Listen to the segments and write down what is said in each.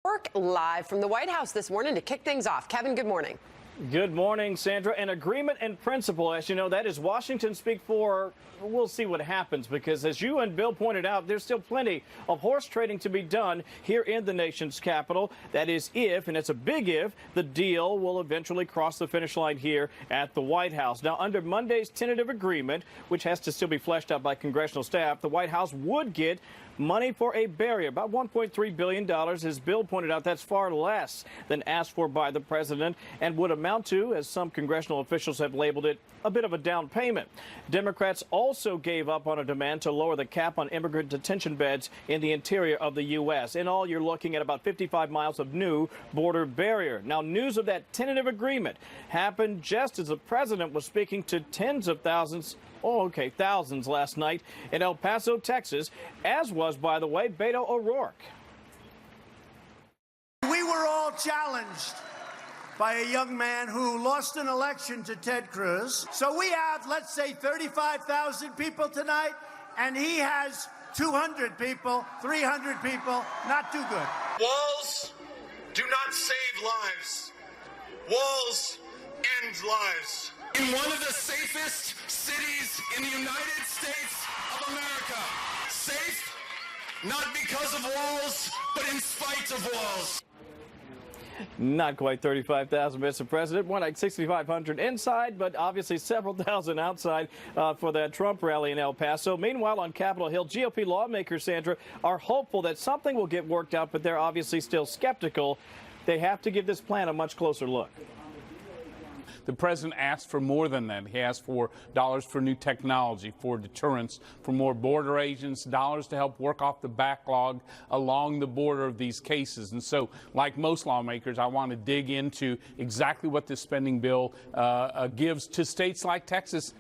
Work live from the White House this morning to kick things off. Kevin, good morning. Good morning, Sandra. An agreement in principle, as you know, that is Washington speak for. We'll see what happens, because as you and Bill pointed out, there's still plenty of horse trading to be done here in the nation's capital. That is if, and it's a big if, the deal will eventually cross the finish line here at the White House. Now, under Monday's tentative agreement, which has to still be fleshed out by congressional staff, the White House would get money for a barrier, about $1.3 billion. As Bill pointed out, that's far less than asked for by the president and would amount to, as some congressional officials have labeled it, a bit of a down payment. Democrats also gave up on a demand to lower the cap on immigrant detention beds in the interior of the U.S. In all, you're looking at about 55 miles of new border barrier. Now, news of that tentative agreement happened just as the president was speaking to tens of thousands thousands last night in El Paso, Texas, as was, by the way, Beto O'Rourke. We were all challenged by a young man who lost an election to Ted Cruz. So we have, let's say, 35,000 people tonight, and he has 200 people, 300 people. Not too good. Walls do not save lives. Walls end lives. In one of the safest cities in the United States of America. Safe, not because of walls, but in spite of walls. Not quite 35,000, Mr. President. More like 6,500 inside, but obviously several thousand outside for that Trump rally in El Paso. Meanwhile, on Capitol Hill, GOP lawmakers, Sandra, are hopeful that something will get worked out, but they're obviously still skeptical. They have to give this plan a much closer look. The president asked for more than that. He asked for dollars for new technology, for deterrence, for more border agents, dollars to help work off the backlog along the border of these cases. And so, like most lawmakers, I want to dig into exactly what this spending bill gives to states like Texas.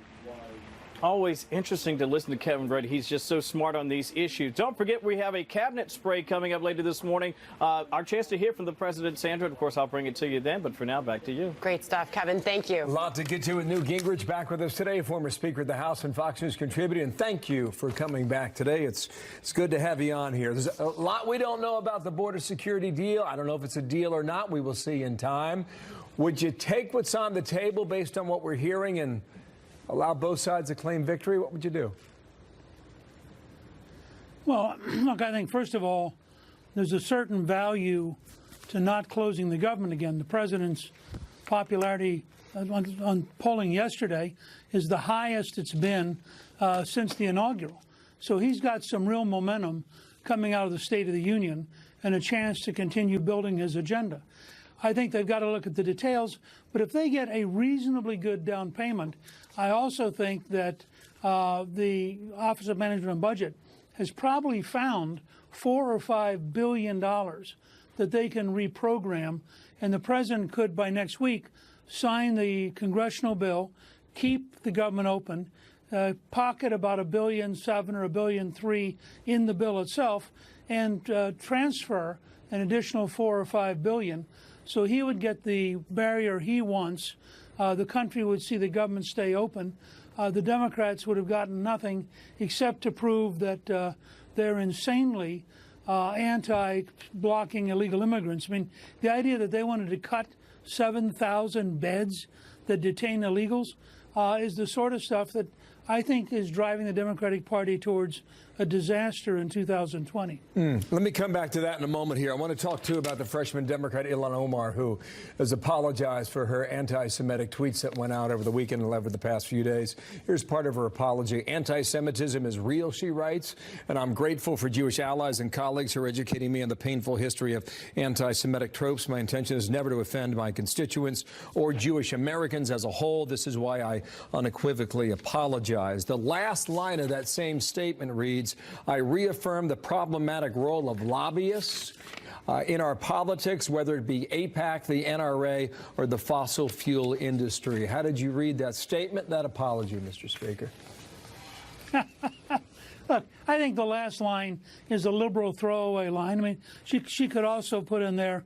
Always interesting to listen to Kevin Brady. He's just so smart on these issues. Don't forget, we have a cabinet spray coming up later this morning. Our chance to hear from the president, Sandra. Of course, I'll bring it to you then. But for now, back to you. Great stuff, Kevin. Thank you. A lot to get to with Newt Gingrich back with us today, former Speaker of the House and Fox News contributor. And thank you for coming back today. It's good to have you on here. There's a lot we don't know about the border security deal. I don't know if it's a deal or not. We will see in time. Would you take what's on the table based on what we're hearing and allow both sides to claim victory? What would you do? Well, look, I think, first of all, there's a certain value to not closing the government again. The president's popularity on polling yesterday is the highest it's been since the inaugural. So he's got some real momentum coming out of the State of the Union and a chance to continue building his agenda. I think they've got to look at the details, but if they get a reasonably good down payment, I also think that the Office of Management and Budget has probably found $4 or $5 billion that they can reprogram, and the president could, by next week, sign the congressional bill, keep the government open, pocket about $1.7 billion or $1.3 billion in the bill itself, and transfer an additional $4 or $5 billion. So he would get the barrier he wants. The country would see the government stay open. The Democrats would have gotten nothing except to prove that they're insanely anti-blocking illegal immigrants. I mean, the idea that they wanted to cut 7,000 beds that detain illegals is the sort of stuff that I think is driving the Democratic Party towards a disaster in 2020. Let me come back to that in a moment here. I want to talk, too, about the freshman Democrat Ilhan Omar, who has apologized for her anti-Semitic tweets that went out over the weekend and over the past few days. Here's part of her apology. Anti-Semitism is real, she writes, and I'm grateful for Jewish allies and colleagues who are educating me on the painful history of anti-Semitic tropes. My intention is never to offend my constituents or Jewish Americans as a whole. This is why I unequivocally apologize. The last line of that same statement reads, I reaffirm the problematic role of lobbyists in our politics, whether it be AIPAC, the NRA, or the fossil fuel industry. How did you read that statement, that apology, Mr. Speaker? Look, I think the last line is a liberal throwaway line. I mean, she could also put in there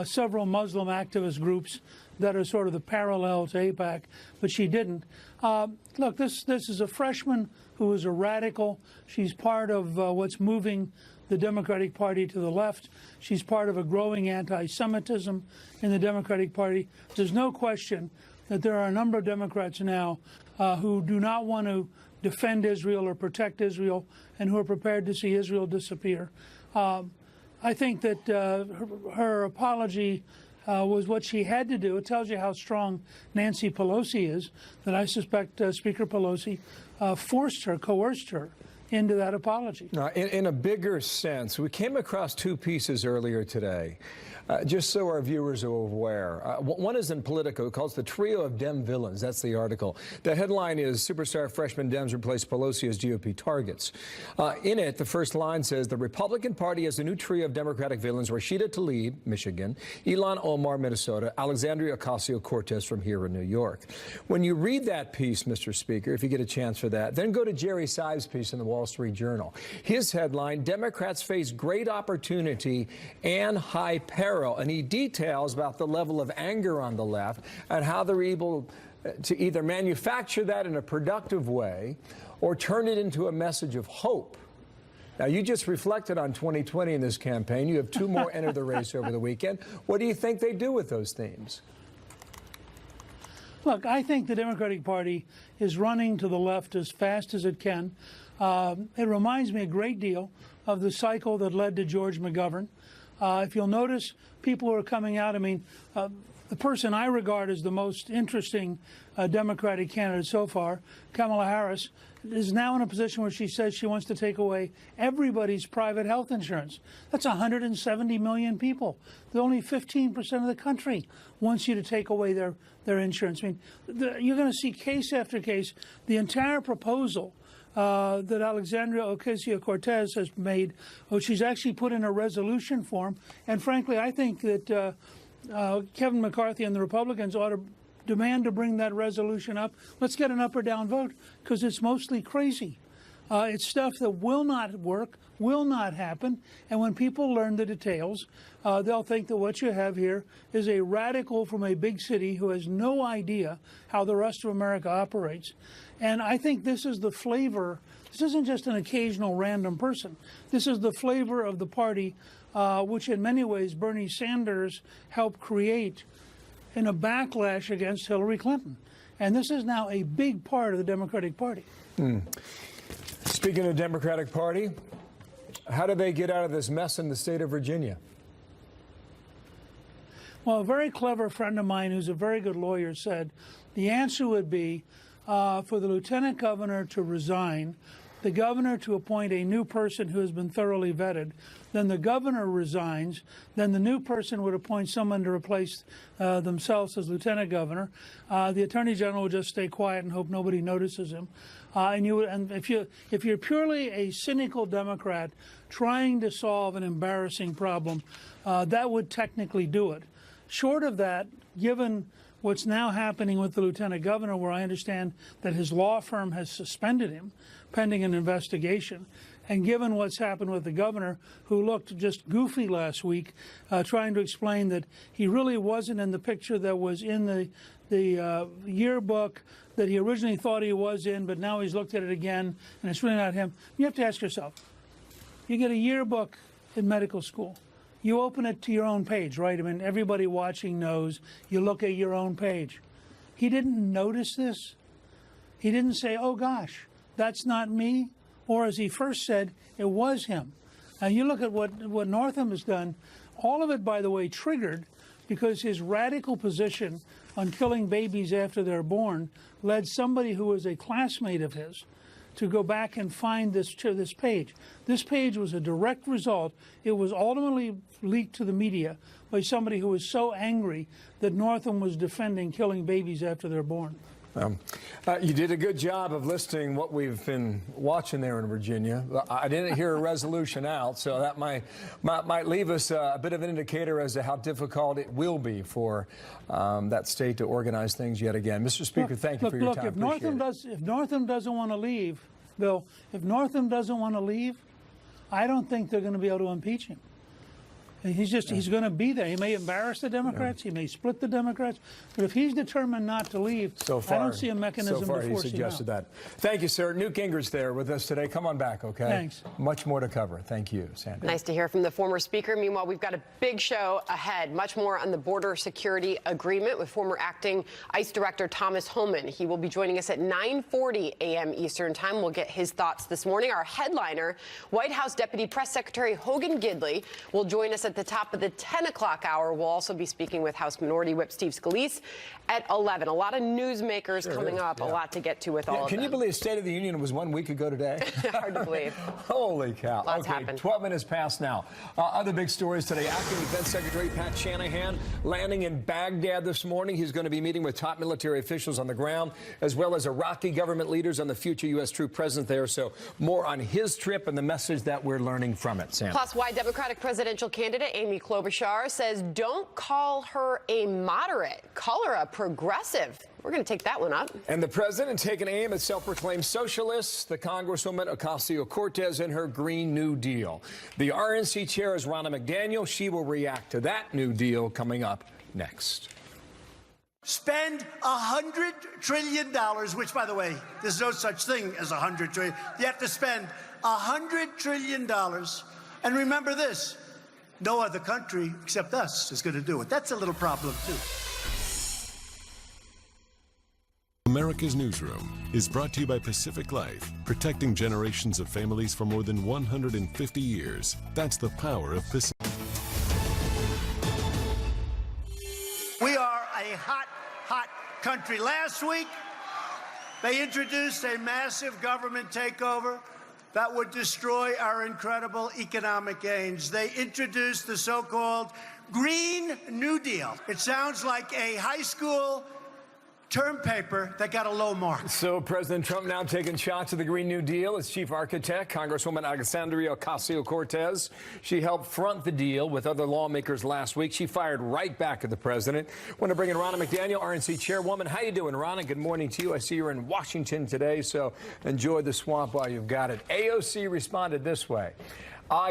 several Muslim activist groups that are sort of the parallel to AIPAC, but she didn't. Look, this is a freshman who is a radical. She's part of what's moving the Democratic Party to the left. She's part of a growing anti-Semitism in the Democratic Party. There's no question that there are a number of Democrats now who do not want to defend Israel or protect Israel and who are prepared to see Israel disappear. I think that her apology was what she had to do. It tells you how strong Nancy Pelosi is, that I suspect Speaker Pelosi coerced her into that apology. Now, in a bigger sense, we came across two pieces earlier today, just so our viewers are aware. One is in Politico. It calls the Trio of Dem Villains. That's the article. The headline is Superstar Freshman Dems Replace Pelosi as GOP Targets. In it, the first line says the Republican Party has a new trio of Democratic villains: Rashida Tlaib, Michigan; Ilhan Omar, Minnesota; Alexandria Ocasio-Cortez from here in New York. When you read that piece, Mr. Speaker, if you get a chance for that, then go to Jerry Seib's piece in the Wall Street Journal. His headline, Democrats face great opportunity and high peril. And he details about the level of anger on the left and how they're able to either manufacture that in a productive way or turn it into a message of hope. Now, you just reflected on 2020 in this campaign. You have two more enter the race over the weekend. What do you think they do with those themes? Look, I think the Democratic Party is running to the left as fast as it can. It reminds me a great deal of the cycle that led to George McGovern. If you'll notice, people are coming out. I mean, the person I regard as the most interesting Democratic candidate so far, Kamala Harris, is now in a position where she says she wants to take away everybody's private health insurance. That's 170 million people. Only 15% of the country wants you to take away their insurance. I mean, you're going to see case after case. The entire proposal that Alexandria Ocasio-Cortez has made, she's actually put in a resolution form. And frankly, I think that Kevin McCarthy and the Republicans ought to demand to bring that resolution up. Let's get an up or down vote, because it's mostly crazy. It's stuff that will not work, will not happen. And when people learn the details, they'll think that what you have here is a radical from a big city who has no idea how the rest of America operates. And I think this is the flavor. This isn't just an occasional random person. This is the flavor of the party, which in many ways Bernie Sanders helped create in a backlash against Hillary Clinton. And this is now a big part of the Democratic Party. Speaking of Democratic Party, how do they get out of this mess in the state of Virginia? Well, a very clever friend of mine who's a very good lawyer said the answer would be for the lieutenant governor to resign, the governor to appoint a new person who has been thoroughly vetted, then the governor resigns, then the new person would appoint someone to replace themselves as lieutenant governor. The attorney general would just stay quiet and hope nobody notices him. And if you're purely a cynical Democrat trying to solve an embarrassing problem, that would technically do it. Short of that, given what's now happening with the lieutenant governor, where I understand that his law firm has suspended him pending an investigation, and given what's happened with the governor, who looked just goofy last week, trying to explain that he really wasn't in the picture that was in the yearbook that he originally thought he was in, but now he's looked at it again, and it's really not him. You have to ask yourself, you get a yearbook in medical school. You open it to your own page, right? I mean, everybody watching knows you look at your own page. He didn't notice this. He didn't say, oh, gosh, that's not me. Or as he first said, it was him. Now, you look at what Northam has done, all of it, by the way, triggered because his radical position on killing babies after they're born led somebody who was a classmate of his to go back and find this page. This page was a direct result. It was ultimately leaked to the media by somebody who was so angry that Northam was defending killing babies after they're born. You did a good job of listing what we've been watching there in Virginia. I didn't hear a resolution out, so that might leave us a bit of an indicator as to how difficult it will be for that state to organize things yet again. Mr. Speaker, thank you for your time. If Northam doesn't want to leave, Bill, if Northam doesn't want to leave, I don't think they're going to be able to impeach him. He's going to be there. He may embarrass the Democrats. He may split the Democrats. But if he's determined not to leave, so far, I don't see a mechanism so far to force he suggested him out. that. Thank you, sir. Newt Gingrich there with us today. Come on back, okay? Thanks. Much more to cover. Thank you, Sandra. Nice to hear from the former speaker. Meanwhile, we've got a big show ahead. Much more on the border security agreement with former acting ICE Director Thomas Homan. He will be joining us at 9:40 a.m. Eastern Time. We'll get his thoughts this morning. Our headliner, White House Deputy Press Secretary Hogan Gidley, will join us at the top of the 10 o'clock hour. We'll also be speaking with House Minority Whip Steve Scalise at 11. A lot of newsmakers coming up, a lot to get to with all of them. Can you believe State of the Union was 1 week ago today? Hard to believe. Holy cow. Lots okay, happened. 12 minutes past now. Other big stories today. Acting Defense Secretary Pat Shanahan landing in Baghdad this morning. He's going to be meeting with top military officials on the ground, as well as Iraqi government leaders on the future U.S. troop presence there. So more on his trip and the message that we're learning from it, Sam. Plus, why Democratic presidential candidate Amy Klobuchar says don't call her a moderate, call her a progressive. We're going to take that one up. And the president taking aim at self-proclaimed socialists, the Congresswoman Ocasio-Cortez and her Green New Deal. The RNC chair is Ronna McDaniel. She will react to that New Deal coming up next. Spend $100 trillion, which, by the way, there's no such thing as $100 trillion. You have to spend $100 trillion. And remember this, no other country except us is going to do it. That's a little problem, too. America's Newsroom is brought to you by Pacific Life, protecting generations of families for more than 150 years. That's the power of Pacific. We are a hot, hot country. Last week, they introduced a massive government takeover that would destroy our incredible economic gains. They introduced the so-called Green New Deal. It sounds like a high school term paper that got a low mark. So President Trump now taking shots at the Green New Deal. As chief architect, Congresswoman Alexandria Ocasio-Cortez. She helped front the deal with other lawmakers last week. She fired right back at the president. Want to bring in Ronna McDaniel, RNC chairwoman. How you doing, Ronna? Good morning to you. I see you're in Washington today, so enjoy the swamp while you've got it. AOC responded this way.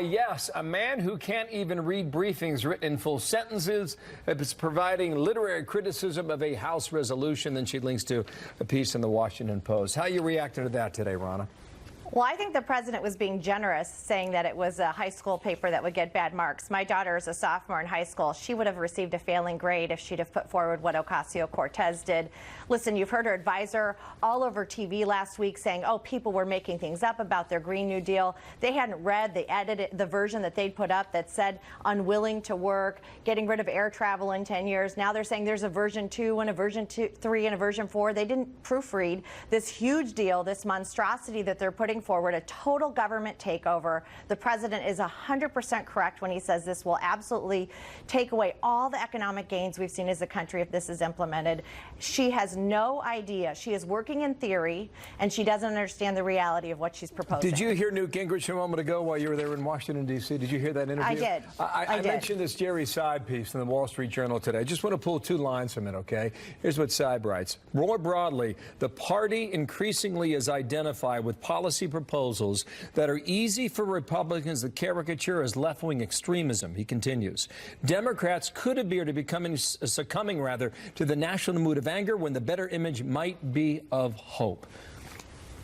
Yes, a man who can't even read briefings written in full sentences is providing literary criticism of a House resolution. Then she links to a piece in the Washington Post. How are you reacting to that today, Ronna? Well, I think the president was being generous, saying that it was a high school paper that would get bad marks. My daughter is a sophomore in high school. She would have received a failing grade if she'd have put forward what Ocasio-Cortez did. Listen, you've heard her advisor all over TV last week saying, oh, people were making things up about their Green New Deal. They hadn't read the version that they'd put up that said unwilling to work, getting rid of air travel in 10 years. Now they're saying there's a version 2 and a version 3 and a version 4. They didn't proofread this huge deal, this monstrosity that they're putting forward, a total government takeover. The president is 100% correct when he says this will absolutely take away all the economic gains we've seen as a country if this is implemented. She has no idea. She is working in theory, and she doesn't understand the reality of what she's proposing. Did you hear Newt Gingrich a moment ago while you were there in Washington, D.C.? Did you hear that interview? I did. I mentioned this Jerry Seib piece in the Wall Street Journal today. I just want to pull 2 lines from it, okay? Here's what Seib writes. More broadly, the party increasingly is identified with policy proposals that are easy for Republicans to caricature as left-wing extremism, he continues. Democrats could appear to be succumbing to the national mood of anger when the better image might be of hope.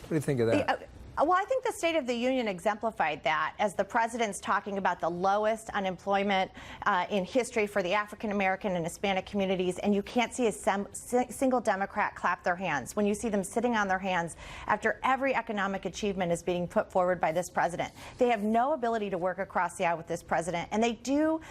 What do you think of that? Well, I think the State of the Union exemplified that as the president's talking about the lowest unemployment in history for the African-American and Hispanic communities, and you can't see a single Democrat clap their hands when you see them sitting on their hands after every economic achievement is being put forward by this president. They have no ability to work across the aisle with this president, and they do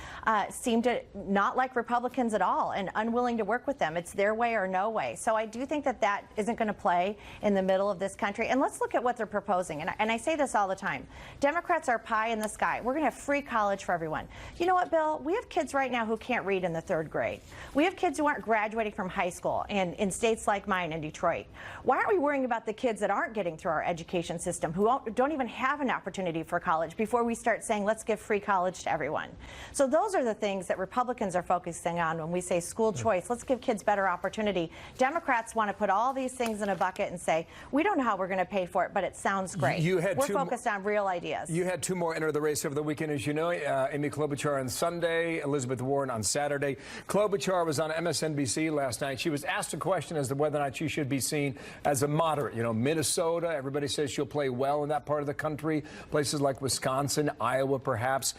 seem to not like Republicans at all and unwilling to work with them. It's their way or no way. So I do think that that isn't going to play in the middle of this country. And let's look at what they're proposing. And I say this all the time. Democrats are pie in the sky. We're going to have free college for everyone. You know what, Bill? We have kids right now who can't read in the 3rd grade. We have kids who aren't graduating from high school in states like mine in Detroit. Why aren't we worrying about the kids that aren't getting through our education system, who don't even have an opportunity for college, before we start saying, let's give free college to everyone? So those are the things that Republicans are focusing on when we say school choice. Let's give kids better opportunity. Democrats want to put all these things in a bucket and say, we don't know how we're going to pay for it, but it sounds sounds great. We're focused on real ideas. You had two more enter the race over the weekend, as you know. Amy Klobuchar on Sunday, Elizabeth Warren on Saturday. Klobuchar was on MSNBC last night. She was asked a question as to whether or not she should be seen as a moderate. You know, Minnesota, everybody says she'll play well in that part of the country. Places like Wisconsin, Iowa, perhaps.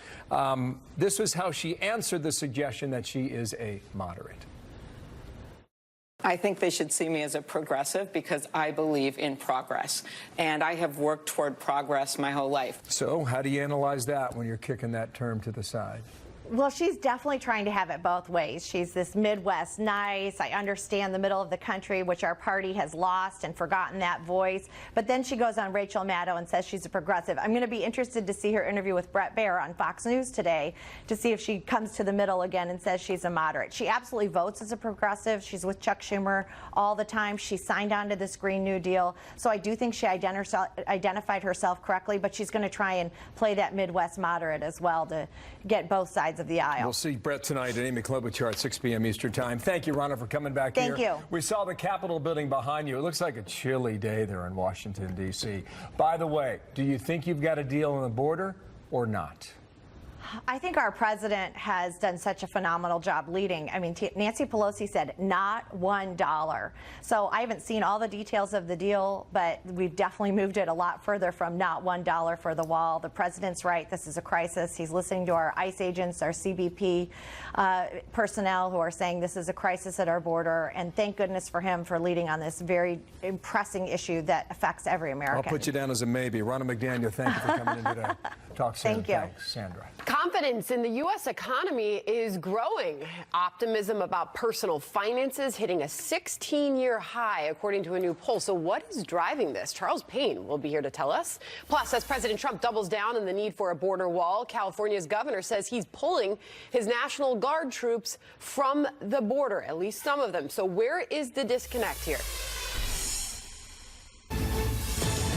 This was how she answered the suggestion that she is a moderate. I think they should see me as a progressive because I believe in progress. And I have worked toward progress my whole life. So how do you analyze that when you're kicking that term to the side? Well, she's definitely trying to have it both ways. She's this Midwest nice. I understand the middle of the country, which our party has lost and forgotten that voice. But then she goes on Rachel Maddow and says she's a progressive. I'm going to be interested to see her interview with Bret Baier on Fox News today to see if she comes to the middle again and says she's a moderate. She absolutely votes as a progressive. She's with Chuck Schumer all the time. She signed on to this Green New Deal. So I do think she identified herself correctly, but she's going to try and play that Midwest moderate as well to get both sides of the aisle. We'll see Brett tonight and Amy Klobuchar at 6 p.m. Eastern Time. Thank you, Ronna, for coming back here. Thank you. We saw the Capitol building behind you. It looks like a chilly day there in Washington, D.C. By the way, do you think you've got a deal on the border or not? I think our president has done such a phenomenal job leading. I mean, Nancy Pelosi said not $1. So I haven't seen all the details of the deal, but we've definitely moved it a lot further from not $1 for the wall. The president's right. This is a crisis. He's listening to our ICE agents, our CBP personnel who are saying this is a crisis at our border. And thank goodness for him for leading on this very pressing issue that affects every American. I'll put you down as a maybe. Ronna McDaniel, thank you for coming in today. Talk soon. Thank you. Thanks, Sandra. Confidence in the U.S. economy is growing. Optimism about personal finances hitting a 16-year high, according to a new poll. So what is driving this? Charles Payne will be here to tell us. Plus, as President Trump doubles down on the need for a border wall, California's governor says he's pulling his National Guard troops from the border, at least some of them. So where is the disconnect here?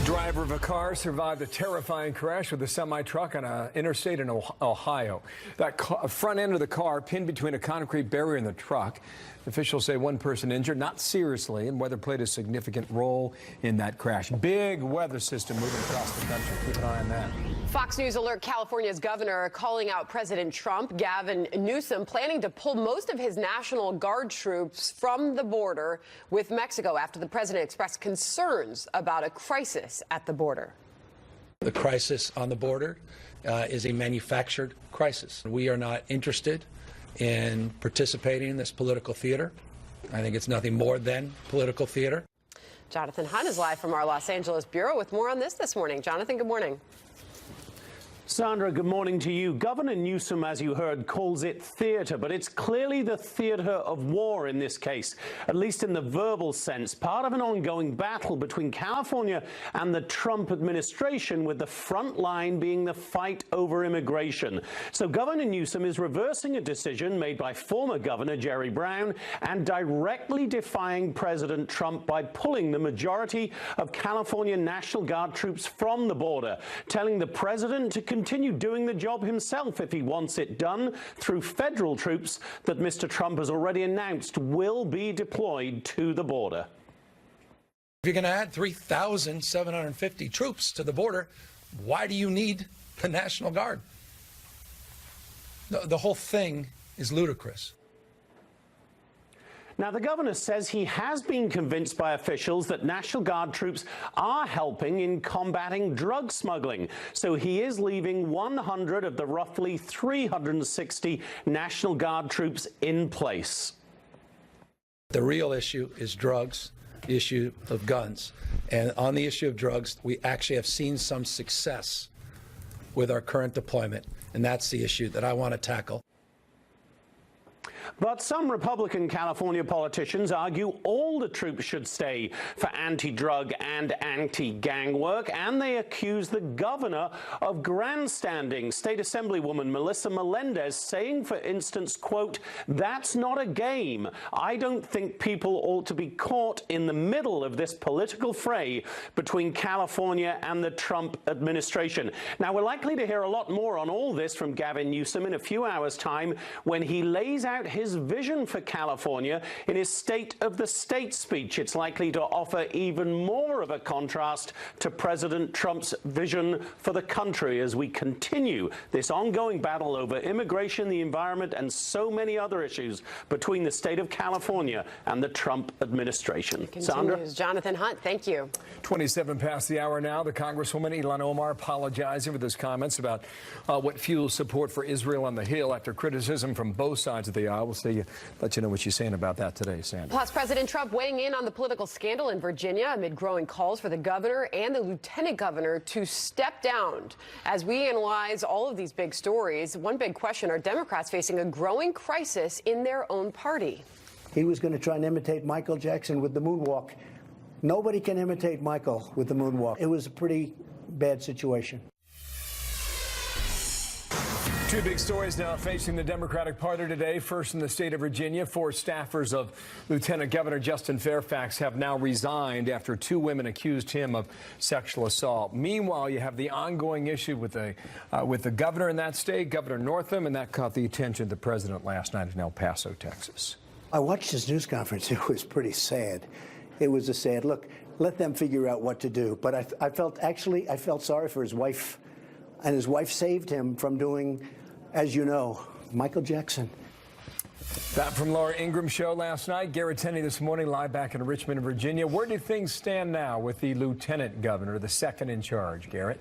Driver of a car survived a terrifying crash with a semi-truck on an interstate in Ohio. That front end of the car pinned between a concrete barrier and the truck. Officials say one person injured, not seriously, and weather played a significant role in that crash. Big weather system moving across the country. Keep an eye on that. Fox News alert California's governor calling out President Trump. Gavin Newsom planning to pull most of his National Guard troops from the border with Mexico after the president expressed concerns about a crisis at the border. The crisis on the border is a manufactured crisis. We are not interested in participating in this political theater. I think it's nothing more than political theater. Jonathan Hunt is live from our Los Angeles bureau with more on this morning. Jonathan, good morning. Sandra, good morning to you. Governor Newsom, as you heard, calls it theater, but it's clearly the theater of war in this case, at least in the verbal sense, part of an ongoing battle between California and the Trump administration, with the front line being the fight over immigration. So Governor Newsom is reversing a decision made by former Governor Jerry Brown and directly defying President Trump by pulling the majority of California National Guard troops from the border, telling the president to continue doing the job himself if he wants it done through federal troops that Mr. Trump has already announced will be deployed to the border. If you're going to add 3,750 troops to the border, why do you need the National Guard? The whole thing is ludicrous. Now, the governor says he has been convinced by officials that National Guard troops are helping in combating drug smuggling. So he is leaving 100 of the roughly 360 National Guard troops in place. The real issue is drugs, the issue of guns. And on the issue of drugs, we actually have seen some success with our current deployment. And that's the issue that I want to tackle. But some Republican California politicians argue all the troops should stay for anti-drug and anti-gang work, and they accuse the governor of grandstanding. State Assemblywoman Melissa Melendez saying, for instance, quote, "That's not a game. I don't think people ought to be caught in the middle of this political fray between California and the Trump administration." Now, we're likely to hear a lot more on all this from Gavin Newsom in a few hours' time when he lays out his his vision for California in his State of the State speech. It's likely to offer even more of a contrast to President Trump's vision for the country as we continue this ongoing battle over immigration, the environment, and so many other issues between the state of California and the Trump administration. Sandra? Jonathan Hunt, thank you. 27 past the hour now. The Congresswoman Ilhan Omar apologizing for those comments about what fuels support for Israel on the Hill after criticism from both sides of the aisle. We'll let you know what she's saying about that today, Sandra. Plus, President Trump weighing in on the political scandal in Virginia amid growing calls for the governor and the lieutenant governor to step down. As we analyze all of these big stories, one big question: are Democrats facing a growing crisis in their own party? He was going to try and imitate Michael Jackson with the moonwalk. Nobody can imitate Michael with the moonwalk. It was a pretty bad situation. Two big stories now facing the Democratic Party today. First, in the state of Virginia, 4 staffers of Lieutenant Governor Justin Fairfax have now resigned after 2 women accused him of sexual assault. Meanwhile, you have the ongoing issue with the governor in that state, Governor Northam, and that caught the attention of the president last night in El Paso, Texas. I watched his news conference. It was pretty sad. It was a sad look. Let them figure out what to do. But I felt sorry for his wife. And his wife saved him from doing, as you know, Michael Jackson. That from Laura Ingram's show last night. Garrett Tenney this morning, live back in Richmond, Virginia. Where do things stand now with the lieutenant governor, the second in charge, Garrett?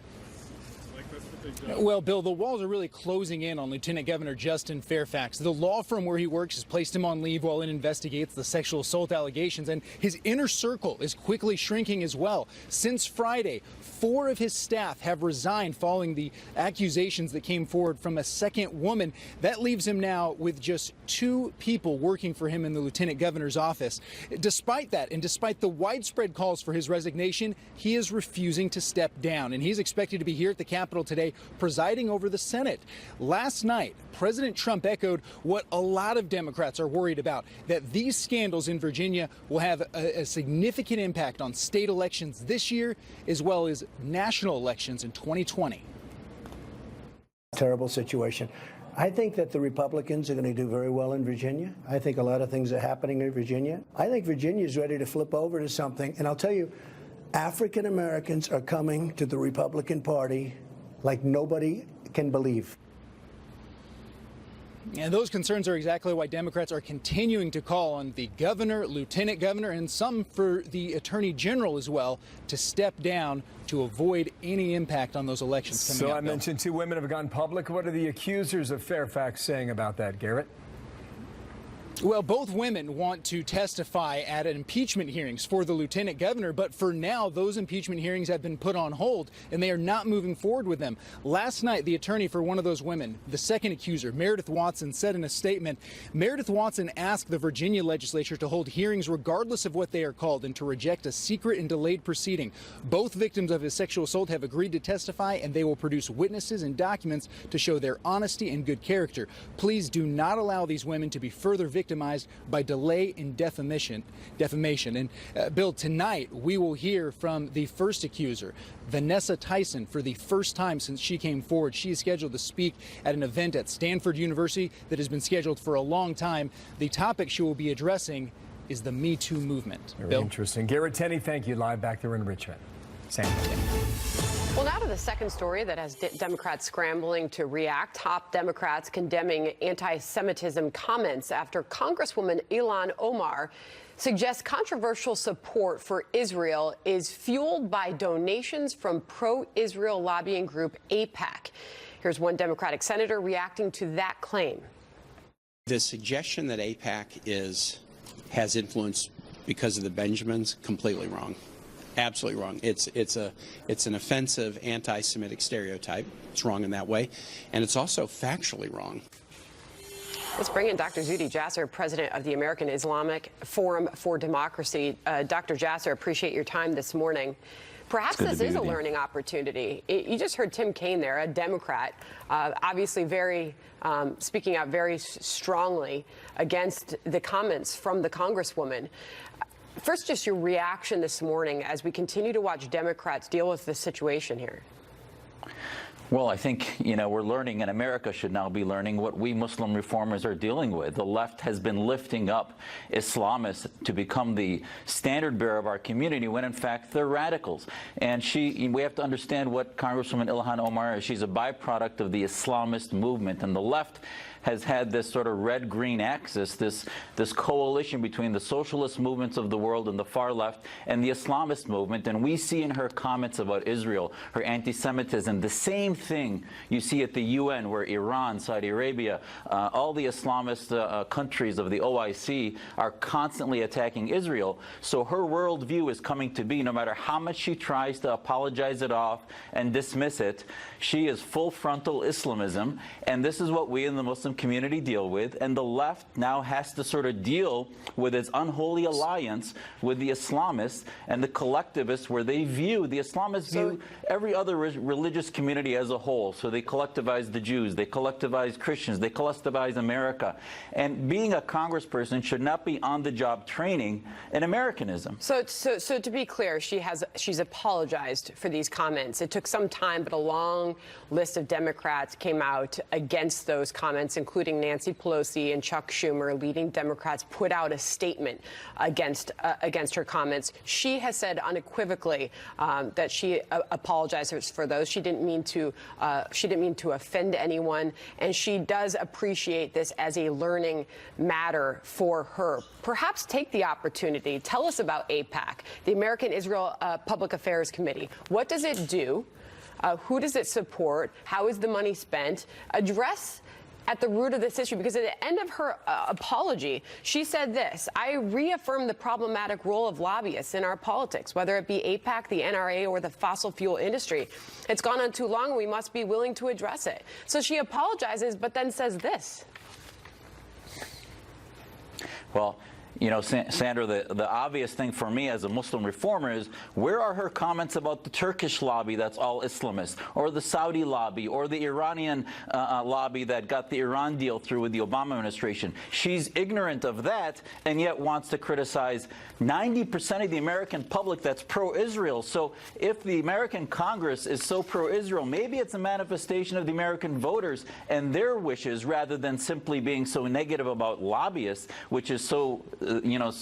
Well, Bill, the walls are really closing in on Lieutenant Governor Justin Fairfax. The law firm where he works has placed him on leave while it investigates the sexual assault allegations, and his inner circle is quickly shrinking as well. Since Friday, 4 of his staff have resigned following the accusations that came forward from a second woman. That leaves him now with just 2 people working for him in the lieutenant governor's office. Despite that, and despite the widespread calls for his resignation, he is refusing to step down, and he's expected to be here at the Capitol today presiding over the Senate. Last night, President Trump echoed what a lot of Democrats are worried about, that these scandals in Virginia will have a significant impact on state elections this year as well as national elections in 2020. Terrible situation. I think that the Republicans are going to do very well in Virginia. I think a lot of things are happening in Virginia. I think Virginia is ready to flip over to something. And I'll tell you, African Americans are coming to the Republican Party like nobody can believe. And those concerns are exactly why Democrats are continuing to call on the governor, lieutenant governor, and some for the attorney general as well to step down to avoid any impact on those elections coming up. So I mentioned 2 women have gone public. What are the accusers of Fairfax saying about that, Garrett? Well, both women want to testify at impeachment hearings for the lieutenant governor, but for now, those impeachment hearings have been put on hold, and they are not moving forward with them. Last night, the attorney for one of those women, the second accuser, Meredith Watson, said in a statement, Meredith Watson asked the Virginia legislature to hold hearings regardless of what they are called and to reject a secret and delayed proceeding. Both victims of his sexual assault have agreed to testify, and they will produce witnesses and documents to show their honesty and good character. Please do not allow these women to be further victimized by delay and defamation. And Bill, tonight we will hear from the first accuser, Vanessa Tyson, for the first time since she came forward. She is scheduled to speak at an event at Stanford University that has been scheduled for a long time. The topic she will be addressing is the Me Too movement. Very interesting. Garrett Tenney, thank you. Live back there in Richmond. Sam. Well, now to the second story that has Democrats scrambling to react. Top Democrats condemning anti-Semitism comments after Congresswoman Ilhan Omar suggests controversial support for Israel is fueled by donations from pro-Israel lobbying group AIPAC. Here's one Democratic senator reacting to that claim. The suggestion that AIPAC has influence because of the Benjamins, completely wrong. Absolutely wrong. It's an offensive anti-Semitic stereotype. It's wrong in that way, and it's also factually wrong. Let's bring in Dr. Zuhdi Jasser, president of the American Islamic Forum for Democracy. Dr. Jasser, appreciate your time this morning. Perhaps this is a learning opportunity. You just heard Tim Kaine there, a Democrat, obviously speaking out very strongly against the comments from the Congresswoman. First, just your reaction this morning as we continue to watch Democrats deal with the situation here. Well, I think, we're learning, and America should now be learning what we Muslim reformers are dealing with. The left has been lifting up Islamists to become the standard bearer of our community when, in fact, they're radicals. And we have to understand what Congresswoman Ilhan Omar is. She's a byproduct of the Islamist movement, and the left has had this sort of red-green axis, this coalition between the socialist movements of the world and the far left and the Islamist movement. And we see in her comments about Israel, her anti-Semitism, the same thing you see at the UN, where Iran, Saudi Arabia, all the Islamist countries of the OIC are constantly attacking Israel. So her worldview is coming to be, no matter how much she tries to apologize it off and dismiss it, she is full frontal Islamism. And this is what we in the Muslim community deal with, and the left now has to sort of deal with its unholy alliance with the Islamists and the collectivists, where they view, the Islamists view every other religious community as a whole. So they collectivize the Jews, they collectivize Christians, they collectivize America. And being a congressperson should not be on-the-job training in Americanism. So to be clear, she's apologized for these comments. It took some time, but a long list of Democrats came out against those comments, including Nancy Pelosi and Chuck Schumer. Leading Democrats put out a statement against her comments. She has said unequivocally that she apologizes for those. She didn't mean to offend anyone, and she does appreciate this as a learning matter for her. Perhaps take the opportunity. Tell us about AIPAC, the American Israel Public Affairs Committee. What does it do? Who does it support? How is the money spent? Address at the root of this issue, because at the end of her apology, she said this: I reaffirm the problematic role of lobbyists in our politics, whether it be AIPAC, the NRA, or the fossil fuel industry. It's gone on too long, and we must be willing to address it. So she apologizes, but then says this. Well, Sandra, the obvious thing for me as a Muslim reformer is, where are her comments about the Turkish lobby that's all Islamist, or the Saudi lobby, or the Iranian lobby that got the Iran deal through with the Obama administration? She's ignorant of that, and yet wants to criticize 90% of the American public that's pro-Israel. So if the American Congress is so pro-Israel, maybe it's a manifestation of the American voters and their wishes, rather than simply being so negative about lobbyists, which is so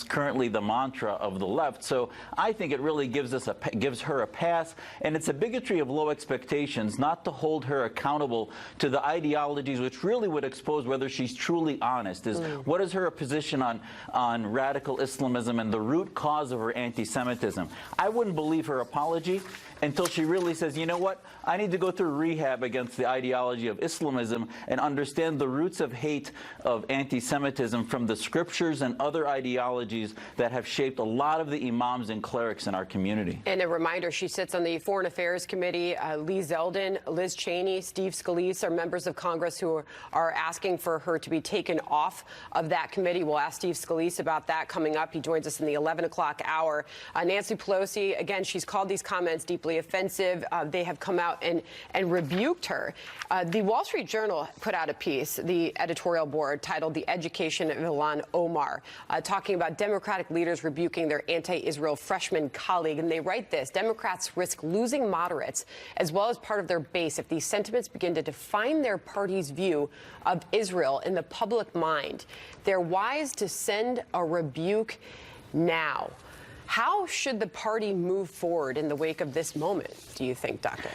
currently the mantra of the left. So I think it really gives her a pass, and it's a bigotry of low expectations not to hold her accountable to the ideologies which really would expose whether she's truly honest. What is her position on radical Islamism and the root cause of her anti-Semitism? I wouldn't believe her apology until she really says, you know what, I need to go through rehab against the ideology of Islamism and understand the roots of hate of anti-Semitism from the scriptures and other ideologies that have shaped a lot of the imams and clerics in our community. And a reminder, she sits on the Foreign Affairs Committee. Lee Zeldin, Liz Cheney, Steve Scalise are members of Congress who are asking for her to be taken off of that committee. We'll ask Steve Scalise about that coming up. He joins us in the 11 o'clock hour. Nancy Pelosi, again, she's called these comments deeply offensive. They have come out and rebuked her. The Wall Street Journal put out a piece, the editorial board, titled "The Education of Ilhan Omar," talking about Democratic leaders rebuking their anti-Israel freshman colleague. And they write this: Democrats risk losing moderates as well as part of their base if these sentiments begin to define their party's view of Israel in the public mind. They're wise to send a rebuke now. How should the party move forward in the wake of this moment, do you think, Doctor?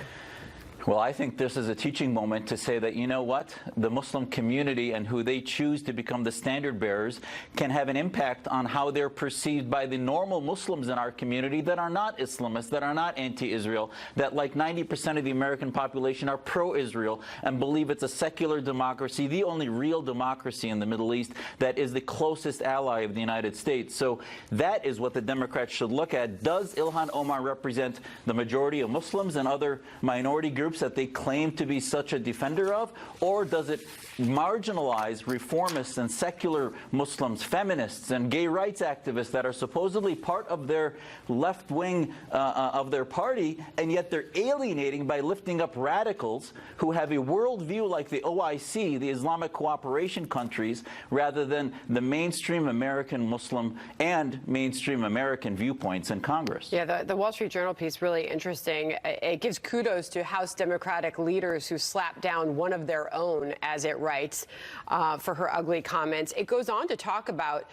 Well, I think this is a teaching moment to say that, you know what, the Muslim community and who they choose to become the standard bearers can have an impact on how they're perceived by the normal Muslims in our community that are not Islamists, that are not anti-Israel, that like 90% of the American population are pro-Israel and believe it's a secular democracy, the only real democracy in the Middle East that is the closest ally of the United States. So that is what the Democrats should look at. Does Ilhan Omar represent the majority of Muslims and other minority groups that they claim to be such a defender of, or does it marginalize reformists and secular Muslims, feminists and gay rights activists that are supposedly part of their left wing of their party, and yet they're alienating by lifting up radicals who have a worldview like the OIC, the Islamic cooperation countries, rather than the mainstream American Muslim and mainstream American viewpoints in Congress? Yeah, the Wall Street Journal piece, really interesting. It gives kudos to House Democrats Democratic leaders who slapped down one of their own, as it writes, for her ugly comments. It goes on to talk about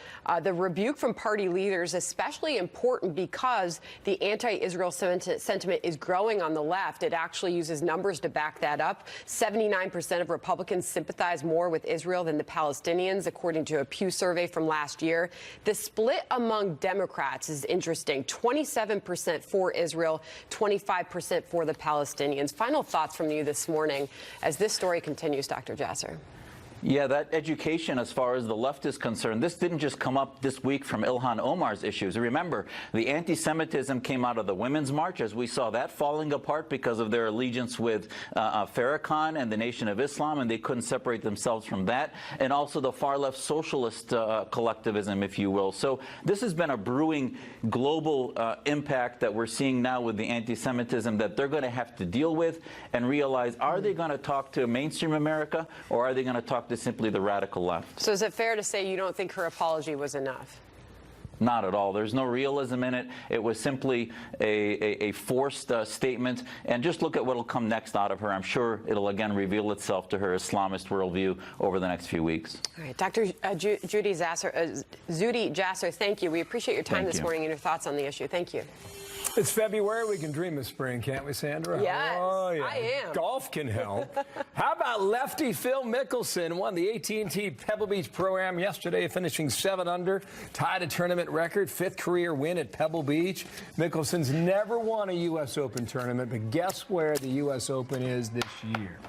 the rebuke from party leaders, especially important because the anti-Israel sentiment is growing on the left. It actually uses numbers to back that up. 79% of Republicans sympathize more with Israel than the Palestinians, according to a Pew survey from last year. The split among Democrats is interesting. 27% for Israel, 25% for the Palestinians. Final thoughts from you this morning as this story continues, Dr. Jasser. Yeah, that education, as far as the left is concerned, this didn't just come up this week from Ilhan Omar's issues. Remember, the anti-Semitism came out of the Women's March, as we saw that falling apart because of their allegiance with Farrakhan and the Nation of Islam, and they couldn't separate themselves from that, and also the far-left socialist collectivism, if you will. So this has been a brewing global impact that we're seeing now with the anti-Semitism that they're going to have to deal with and realize, are they going to talk to mainstream America, or are they going to talk to simply the radical left? So is it fair to say you don't think her apology was enough? Not at all. There's no realism in it. It was simply a forced statement. And just look at what will come next out of her. I'm sure it'll again reveal itself to her Islamist worldview over the next few weeks. All right, Dr. Zuhdi Jasser, thank you. We appreciate your time this morning and your thoughts on the issue. Thank you. It's February. We can dream of spring, can't we, Sandra? Yes, oh, yeah. I am. Golf can help. How about lefty Phil Mickelson won the AT&T Pebble Beach Pro-Am yesterday, finishing 7 under, tied a tournament record, 5th career win at Pebble Beach. Mickelson's never won a U.S. Open tournament, but guess where the U.S. Open is this year?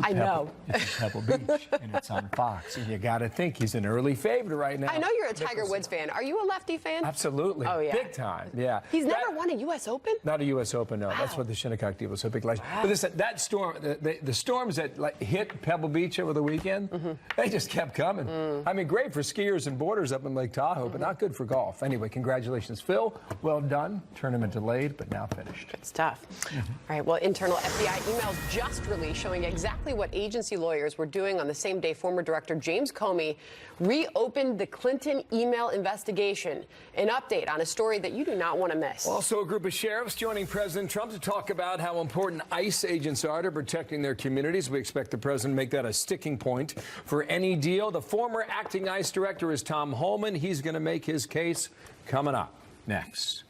I know. It's Pebble Beach, and it's on Fox. And you got to think he's an early favorite right now. I know you're a Tiger Woods fan. Are you a lefty fan? Absolutely. Oh, yeah. Big time, yeah. He's never won a U.S. Open? Not a U.S. Open, no. Wow. That's what the Shinnecock deal was so big last year. But listen, that storm, the storms that hit Pebble Beach over the weekend, they just kept coming. I mean, great for skiers and boarders up in Lake Tahoe, but not good for golf. Anyway, congratulations, Phil. Well done. Tournament delayed, but now finished. Good stuff. All right, well, internal FBI emails just released showing exactly what agency lawyers were doing on the same day former director James Comey reopened the Clinton email investigation. An update on a story that you do not want to miss. Also, a group of sheriffs joining President Trump to talk about how important ICE agents are to protecting their communities. We expect the president to make that a sticking point for any deal. The former acting ICE director is Tom Homan. He's going to make his case coming up next.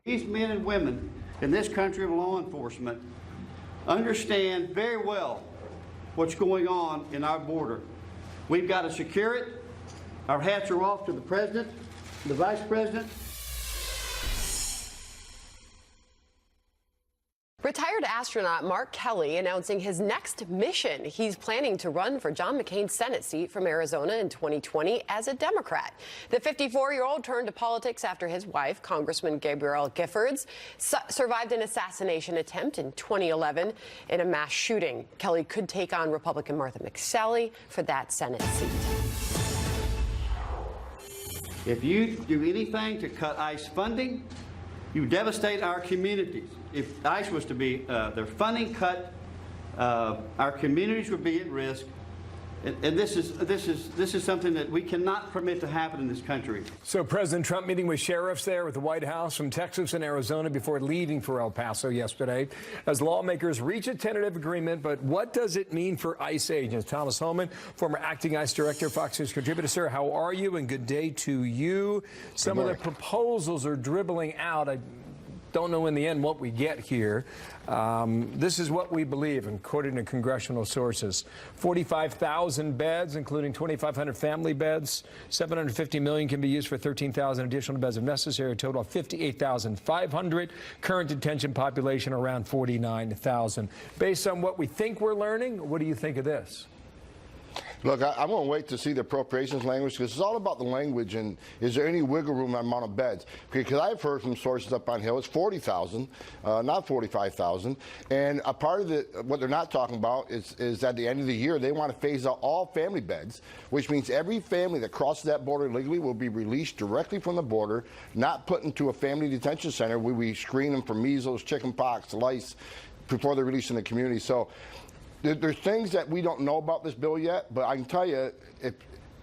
These men and women in this country of law enforcement understand very well what's going on in our border. We've got to secure it. Our hats are off to the president, the vice president. Retired astronaut Mark Kelly announcing his next mission. He's planning to run for John McCain's Senate seat from Arizona in 2020 as a Democrat. The 54-year-old turned to politics after his wife, Congressman Gabrielle Giffords, survived an assassination attempt in 2011 in a mass shooting. Kelly could take on Republican Martha McSally for that Senate seat. If you do anything to cut ICE funding, you devastate our communities. If ICE was to be their funding cut, our communities would be at risk. And this is something that we cannot permit to happen in this country. So President Trump meeting with sheriffs there at the White House from Texas and Arizona before leaving for El Paso yesterday as lawmakers reach a tentative agreement. But what does it mean for ICE agents? Thomas Homan, former acting ICE director, Fox News contributor. Sir, how are you? And good day to you. Some of the proposals are dribbling out. I don't know in the end what we get here. This is what we believe, according to congressional sources. 45,000 beds, including 2,500 family beds. $750 million can be used for 13,000 additional beds if necessary. A total of 58,500. Current detention population around 49,000. Based on what we think we're learning, what do you think of this? Look, I'm going to wait to see the appropriations language because it's all about the language and is there any wiggle room on the amount of beds? Because I've heard from sources up on Hill it's 40,000, not 45,000. And a part of what they're not talking about is at the end of the year they want to phase out all family beds, which means every family that crosses that border legally will be released directly from the border, not put into a family detention center where we screen them for measles, chickenpox, lice before they're released in the community. So there's things that we don't know about this bill yet, but I can tell you, if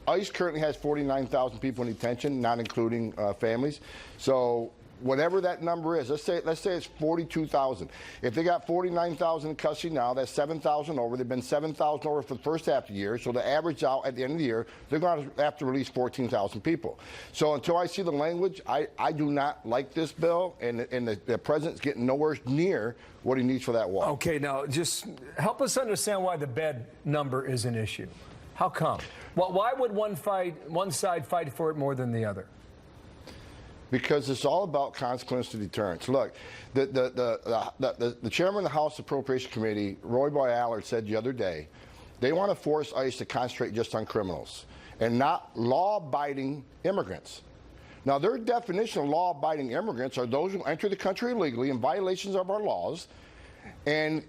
ICE currently has 49,000 people in detention, not including families. So whatever that number is, let's say it's 42,000. If they got 49,000 in custody now, that's 7,000 over. They've been 7,000 over for the first half of the year. So to average out at the end of the year, they're going to have to release 14,000 people. So until I see the language, I do not like this bill, and the president's getting nowhere near what he needs for that wall. Okay, now just help us understand why the bed number is an issue. How come? Well, why would one side fight for it more than the other? Because it's all about consequence to deterrence. Look, the chairman of the House Appropriation Committee, Roy Boy Allard, said the other day, they want to force ICE to concentrate just on criminals and not law-abiding immigrants. Now, their definition of law-abiding immigrants are those who enter the country illegally in violations of our laws and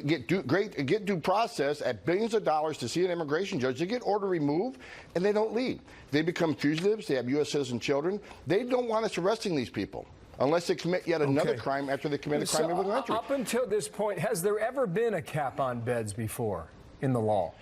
get due process at billions of dollars to see an immigration judge. They get order removed, and they don't leave. They become fugitives. They have U.S. citizen children. They don't want us arresting these people unless they commit yet another crime after they commit a crime in the country. Up until this point, has there ever been a cap on beds before in the law?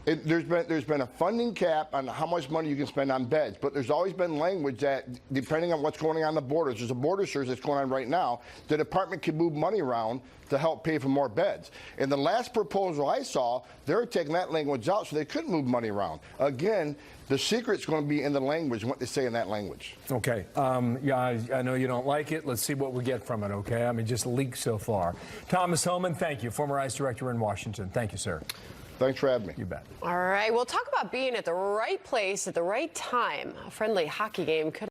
There's been a funding cap on how much money you can spend on beds, but there's always been language that, depending on what's going on the borders, there's a border surge that's going on right now, the department can move money around to help pay for more beds. In the last proposal I saw, they were taking that language out so they couldn't move money around. Again, the secret's going to be in the language and what they say in that language. Okay. Yeah, I know you don't like it. Let's see what we get from it, okay? I mean, just leaks so far. Thomas Homan, thank you. Former ICE director in Washington. Thank you, sir. Thanks for having me. You bet. All right, we'll talk about being at the right place at the right time. A friendly hockey game could